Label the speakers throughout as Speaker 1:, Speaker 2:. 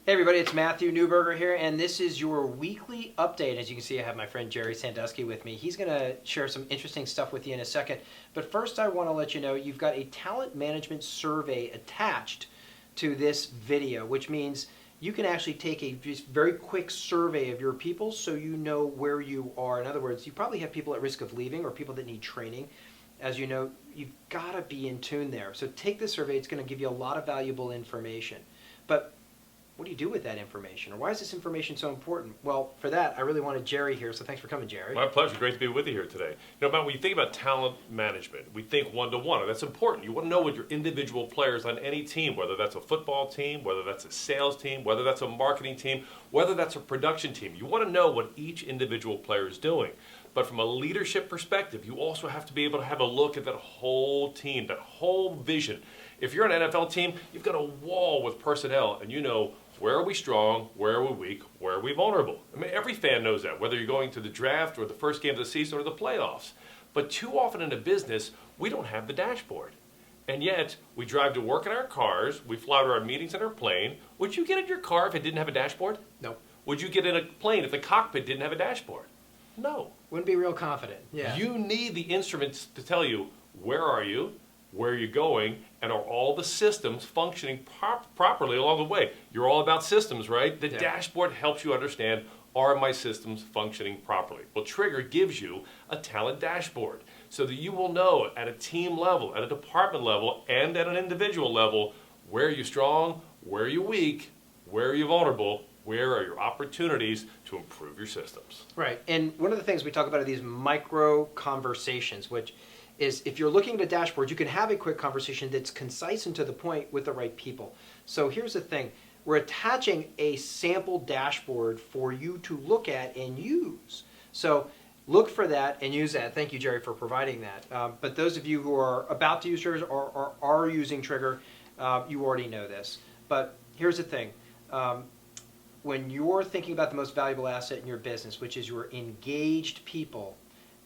Speaker 1: Hey everybody, it's Matthew Newberger here, and this is your weekly update. As you can see, I have my friend Jerry Sandusky with me. He's going to share some interesting stuff with you in a second. But first, I want to let you know you've got a talent management survey attached to this video, which means you can actually take a just very quick survey of your people so you know where you are. In other words, you probably have people at risk of leaving or people that need training. As you know, you've got to be in tune there. So take the survey. It's going to give you a lot of valuable information. But what do you do with that information? Or why is this information so important? Well, for that, I really wanted Jerry here, so thanks for coming, Jerry.
Speaker 2: My pleasure. Great to be with you here today. You know, Matt, when you think about talent management, we think one-to-one, and that's important. You want to know what your individual players on any team, whether that's a football team, whether that's a sales team, whether that's a marketing team, whether that's a production team. You want to know what each individual player is doing. But from a leadership perspective, you also have to be able to have a look at that whole team, that whole vision. If you're an NFL team, you've got a wall with personnel, and you know, where are we strong? Where are we weak? Where are we vulnerable? I mean, every fan knows that, whether you're going to the draft or the first game of the season or the playoffs. But too often in a business, we don't have the dashboard. And yet, we drive to work in our cars, we fly to our meetings in our plane. Would you get in your car if it didn't have a dashboard?
Speaker 1: No.
Speaker 2: Would you get in a plane if the cockpit didn't have a dashboard? No.
Speaker 1: Wouldn't be real confident. Yeah.
Speaker 2: You need the instruments to tell you, where are you? Where are you going, and are all the systems functioning properly along the way? You're all about systems, right? The dashboard helps you understand, are my systems functioning properly? Well, Trigger gives you a talent dashboard so that you will know at a team level, at a department level, and at an individual level, where are you strong, where are you weak, where are you vulnerable, where are your opportunities to improve your systems?
Speaker 1: Right, and one of the things we talk about are these micro conversations, which is if you're looking at a dashboard, you can have a quick conversation that's concise and to the point with the right people. So here's the thing. We're attaching a sample dashboard for you to look at and use. So look for that and use that. Thank you, Jerry, for providing that. But those of you who are about to use Trigger or are using Trigger, you already know this. But here's the thing. When you're thinking about the most valuable asset in your business, which is your engaged people,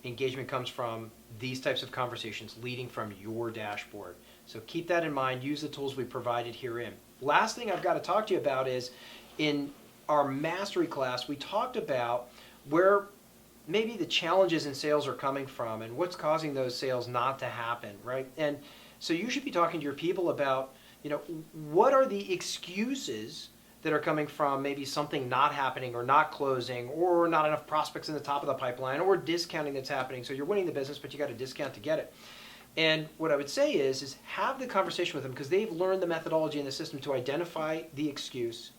Speaker 1: engagement comes from these types of conversations leading from your dashboard. So keep that in mind. Use the tools we provided herein. Last thing I've got to talk to you about is in our mastery class, we talked about where maybe the challenges in sales are coming from and what's causing those sales not to happen, right? And so you should be talking to your people about, you know, what are the excuses that are coming from maybe something not happening or not closing or not enough prospects in the top of the pipeline or discounting that's happening. So you're winning the business, but you got to discount to get it. And what I would say is have the conversation with them because they've learned the methodology in the system to identify the excuse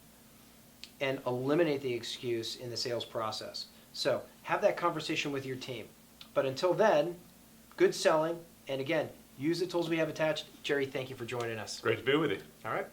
Speaker 1: and eliminate the excuse in the sales process. So have that conversation with your team. But until then, good selling. And again, use the tools we have attached. Jerry, thank you for joining us.
Speaker 2: Great to be with you.
Speaker 1: All right.